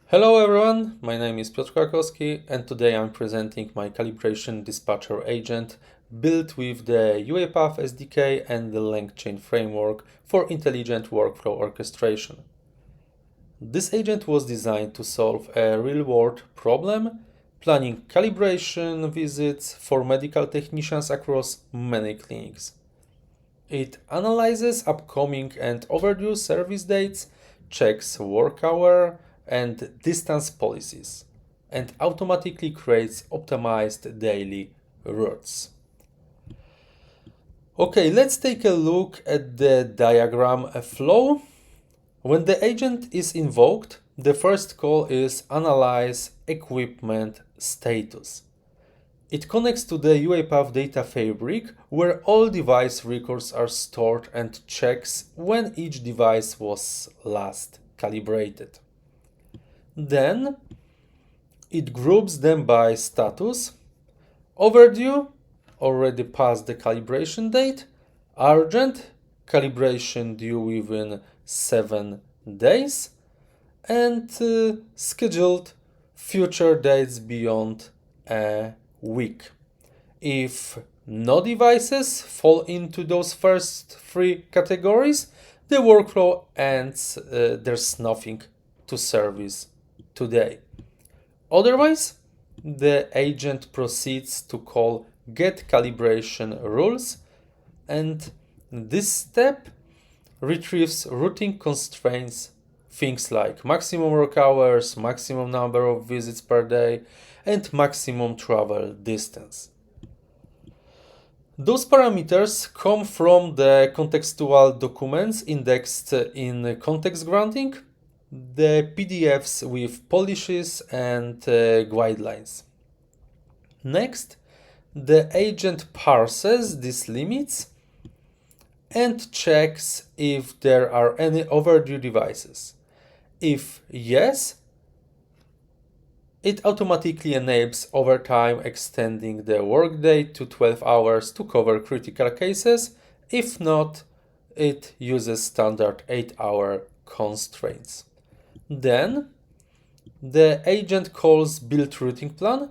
Hello everyone, my name is Piotr Krakowski and today I'm presenting my Calibration Dispatcher Agent built with the UiPath SDK and the LangChain framework for intelligent workflow orchestration. This agent was designed to solve a real-world problem, planning calibration visits for medical technicians across many clinics. It analyzes upcoming and overdue service dates, checks work hour and distance policies, and automatically creates optimized daily routes. Okay, let's take a look at the diagram flow. When the agent is invoked, the first call is analyze equipment status. It connects to the UiPath data fabric where all device records are stored and checks when each device was last calibrated. Then it groups them by status, overdue, already past the calibration date, urgent, calibration due within 7 days, and scheduled future dates beyond a week. If no devices fall into those first three categories, the workflow ends, there's nothing to service today. Otherwise, the agent proceeds to call get calibration rules, and this step retrieves routing constraints, things like maximum work hours, maximum number of visits per day, and maximum travel distance. Those parameters come from the contextual documents indexed in context granting, the PDFs with policies and guidelines. Next, the agent parses these limits and checks if there are any overdue devices. If yes, it automatically enables overtime, extending the workday to 12 hours to cover critical cases. If not, it uses standard 8-hour constraints. Then, the agent calls build routing plan,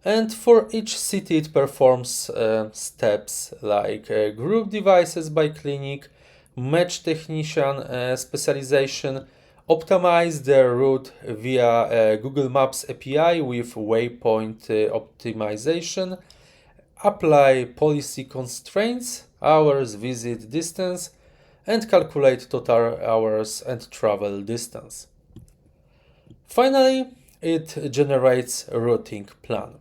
and for each city it performs steps like group devices by clinic, match technician specialization, optimize the route via Google Maps API with waypoint optimization, apply policy constraints, hours, visit distance, and calculate total hours and travel distance. Finally, it generates a routing plan.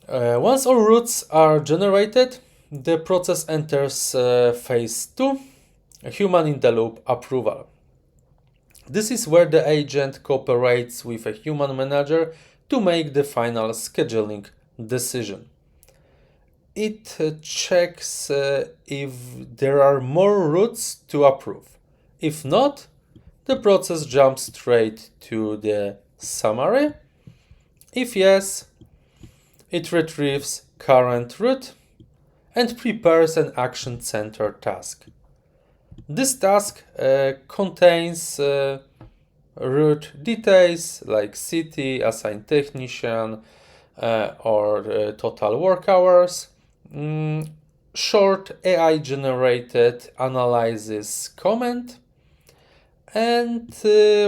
Once all routes are generated, the process enters phase 2, human in the loop approval. This is where the agent cooperates with a human manager to make the final scheduling decision. It checks if there are more routes to approve. If not, the process jumps straight to the summary. If yes, it retrieves current route and prepares an action-centered task. This task contains route details like city, assigned technician, or total work hours, short AI-generated analysis comment, and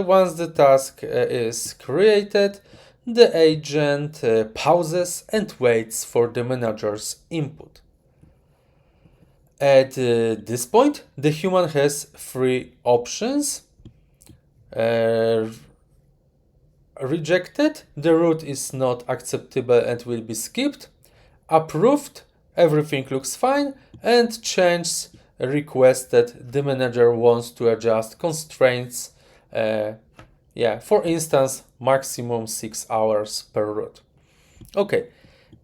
once the task is created, the agent pauses and waits for the manager's input. At this point, the human has three options. Rejected, the route is not acceptable and will be skipped. Approved, everything looks fine. And changed, requested, the manager wants to adjust constraints. For instance, maximum 6 hours per route. Okay,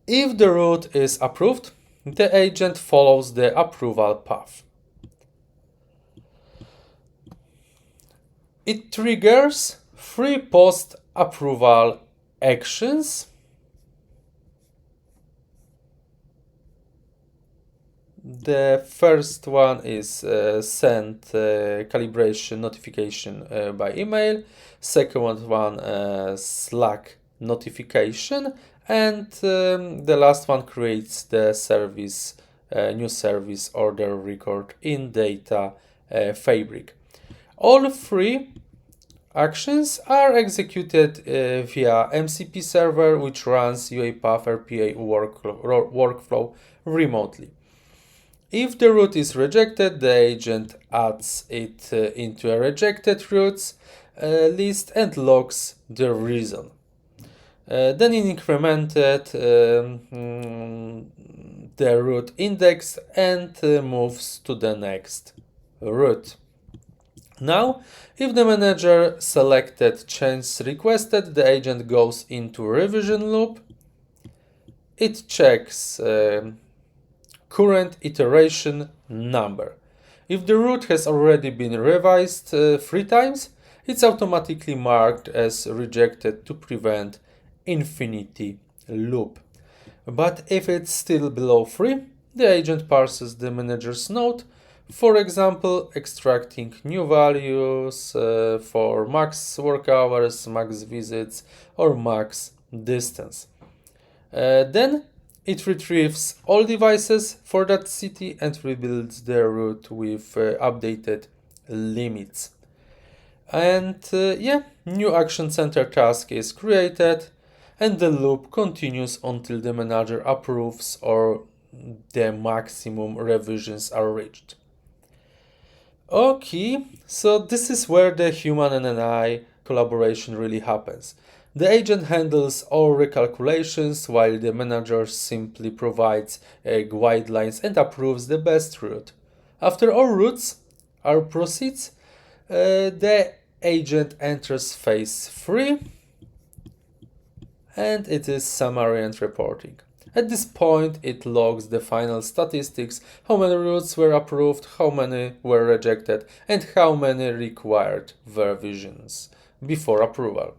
if the route is approved, the agent follows the approval path. It triggers 3 post-approval actions. The first one is send calibration notification by email. Second one, Slack notification. And the last one creates the service, new service order record in data fabric. All three actions are executed via MCP server, which runs UiPath RPA workflow remotely. If the route is rejected, the agent adds it into a rejected routes list and logs the reason. Then it incremented the route index and moves to the next route. Now, if the manager selected change requested, the agent goes into revision loop. It checks current iteration number. If the route has already been revised 3 times, it's automatically marked as rejected to prevent infinity loop. But if it's still below 3, the agent parses the manager's node, for example, extracting new values for max work hours, max visits, or max distance. Then it retrieves all devices for that city and rebuilds the route with updated limits. And new action center task is created, and the loop continues until the manager approves or the maximum revisions are reached. Okay, so this is where the human and AI collaboration really happens. The agent handles all recalculations while the manager simply provides guidelines and approves the best route. After all routes are proceeds, the agent enters phase 3 and it is summary and reporting. At this point, it logs the final statistics, how many routes were approved, how many were rejected, and how many required revisions before approval.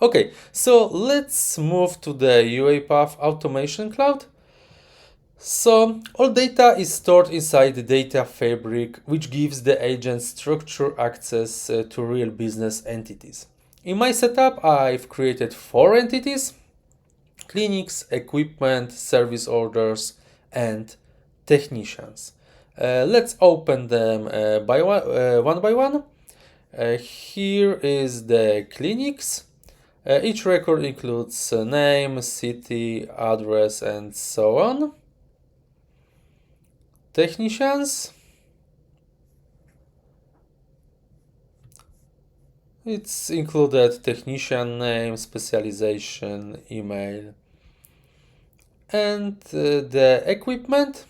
Okay, so let's move to the UiPath Automation Cloud. So all data is stored inside the data fabric, which gives the agent structured access to real business entities. In my setup, I've created 4 entities: clinics, equipment, service orders, and technicians. Let's open them one by one. Here is the clinics. Each record includes name, city, address, and so on. Technicians. It's included technician name, specialization, email. And the equipment.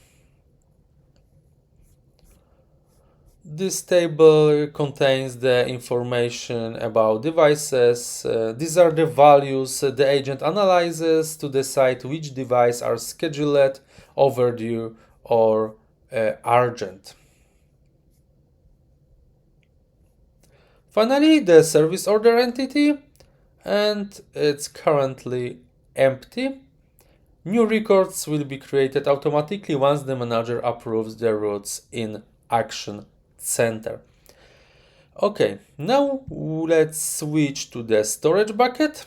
This table contains the information about devices. These are the values the agent analyzes to decide which devices are scheduled, overdue, or urgent. Finally, the service order entity, and it's currently empty. New records will be created automatically once the manager approves the routes in Action Center. Okay, now let's switch to the storage bucket.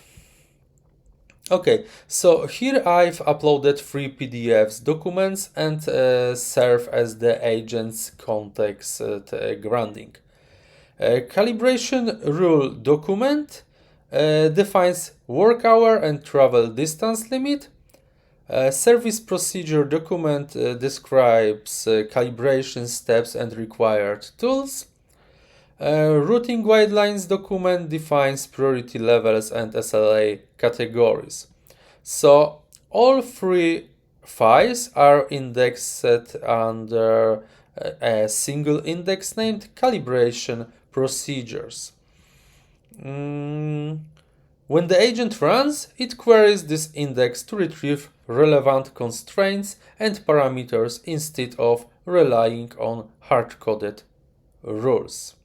Okay, so here I've uploaded 3 PDFs documents and serve as the agent's context grounding. Calibration rule document defines work hour and travel distance limit. Service procedure document describes calibration steps and required tools. Routing guidelines document defines priority levels and SLA categories. So all 3 files are indexed under a single index named calibration procedures. When the agent runs, it queries this index to retrieve relevant constraints and parameters instead of relying on hard-coded rules.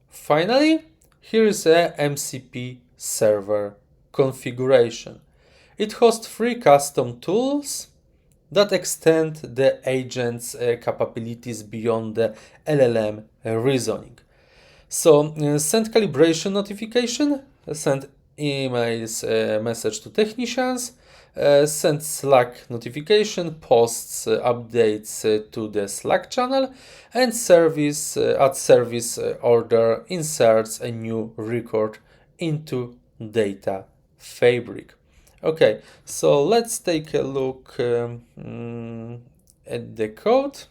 Finally, here is a MCP server configuration. It hosts 3 custom tools: that extend the agent's capabilities beyond the LLM reasoning. So send calibration notification, send emails message to technicians, send Slack notification, posts updates to the Slack channel, and service at service order inserts a new record into data fabric. Okay, so let's take a look at the code.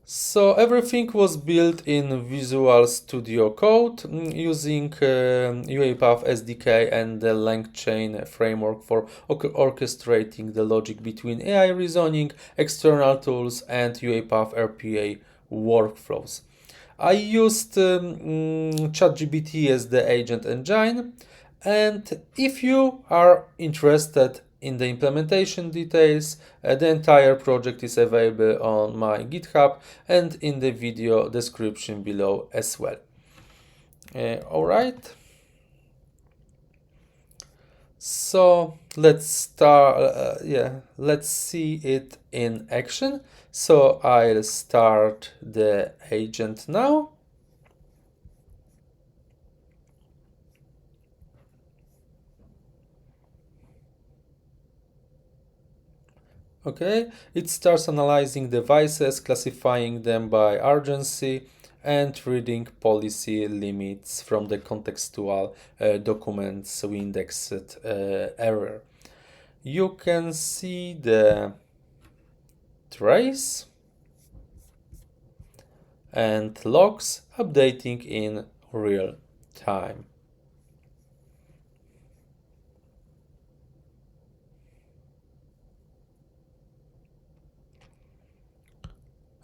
So everything was built in Visual Studio Code using UiPath SDK and the LangChain framework for orchestrating the logic between AI reasoning, external tools, and UiPath RPA workflows. I used ChatGPT as the agent engine, and if you are interested in the implementation details, the entire project is available on my GitHub and in the video description below as well. All right. So let's start. Let's see it in action. So I'll start the agent now. Okay, it starts analyzing devices, classifying them by urgency, and reading policy limits from the contextual documents we indexed error. You can see the trace and logs updating in real time.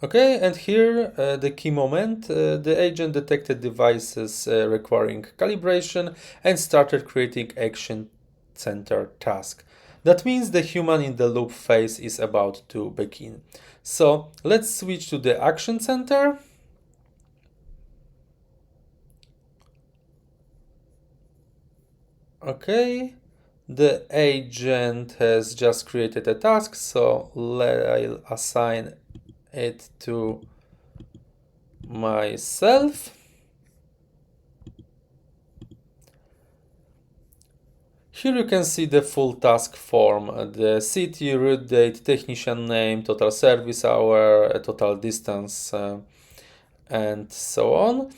Okay, and here the key moment, the agent detected devices requiring calibration and started creating action center task. That means the human in the loop phase is about to begin. So let's switch to the action center. Okay, the agent has just created a task, so I'll assign it to myself. Here you can see the full task form, the city, route date, technician name, total service hour, total distance, and so on.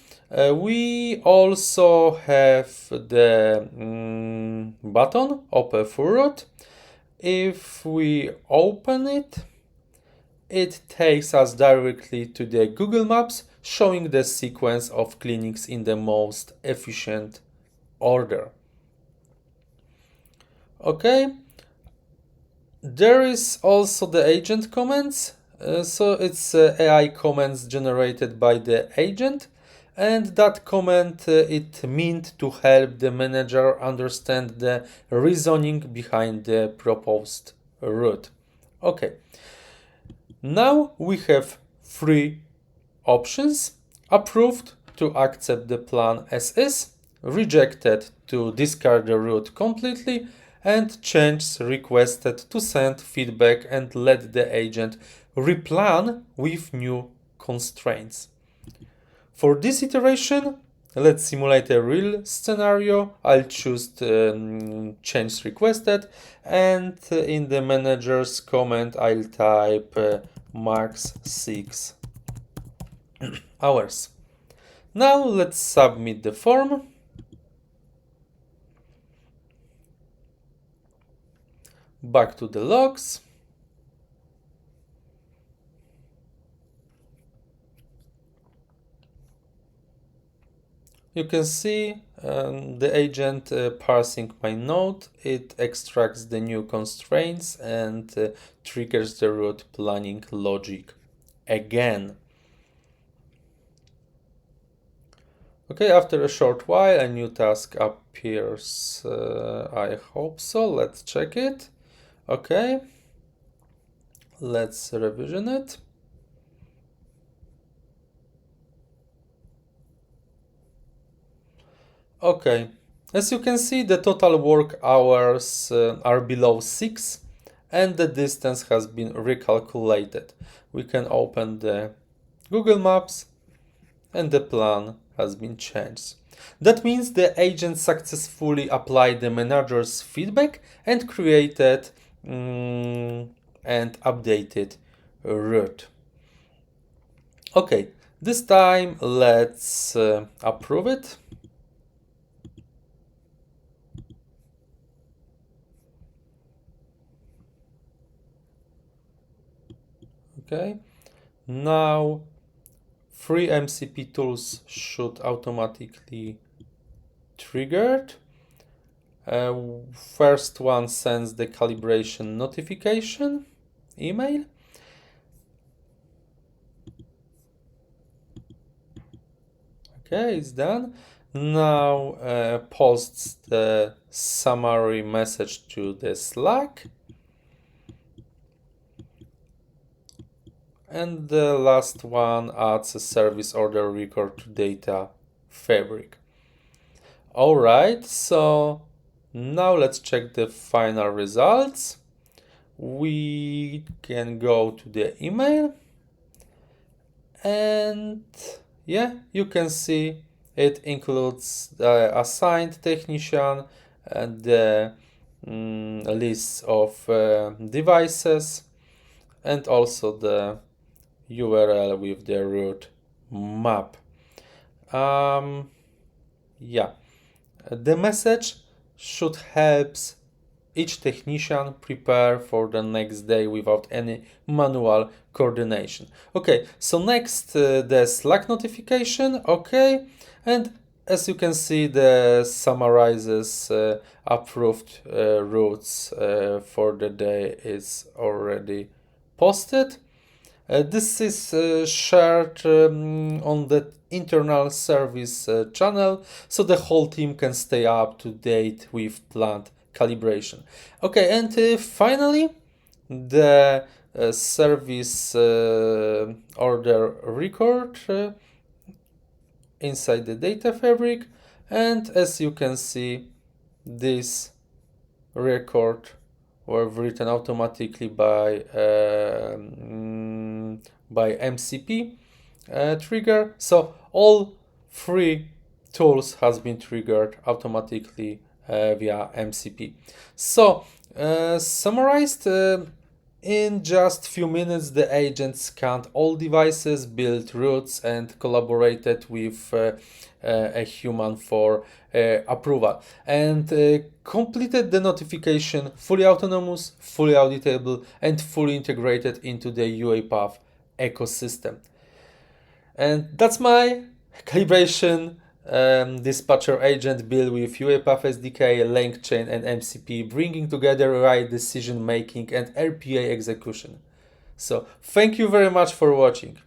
We also have the button, open for route. If we open it, it takes us directly to the Google Maps, showing the sequence of clinics in the most efficient order. Okay, there is also the agent comments. So it's AI comments generated by the agent, and that comment it meant to help the manager understand the reasoning behind the proposed route. Okay, now we have three options: approved to accept the plan as is, rejected to discard the route completely, and changes requested to send feedback and let the agent replan with new constraints. For this iteration, let's simulate a real scenario. I'll choose change requested, and in the manager's comment, I'll type max 6 hours. Now let's submit the form. Back to the logs. You can see the agent parsing my node. It extracts the new constraints and triggers the route planning logic again. Okay, after a short while, a new task appears. I hope so. Let's check it. Okay, let's revision it. Okay, as you can see, the total work hours are below 6, and the distance has been recalculated. We can open the Google Maps and the plan has been changed. That means the agent successfully applied the manager's feedback and created and updated route. Okay, this time let's approve it. Okay, now free MCP tools should automatically triggered. First one sends the calibration notification email. Okay, it's done. Now posts the summary message to the Slack. And the last one adds a service order record to data fabric. Alright, so now let's check the final results. We can go to the email and yeah, you can see it includes the assigned technician and the list of devices and also the URL with the route map. Yeah, the message should help each technician prepare for the next day without any manual coordination. Okay, so next the Slack notification. Okay, and as you can see, the summarizes approved routes for the day is already posted. This is shared on the internal service channel, so the whole team can stay up to date with planned calibration. Okay, and finally, the service order record inside the data fabric, and as you can see, this record were written automatically by MCP trigger. So all three tools has been triggered automatically via MCP. So summarized, in just few minutes, the agent scanned all devices, built routes, and collaborated with a human for approval, and completed the notification fully autonomous, fully auditable, and fully integrated into the UiPath ecosystem. And that's my calibration dispatcher agent built with UiPath SDK, LangChain, and MCP, bringing together right decision making and RPA execution. So thank you very much for watching.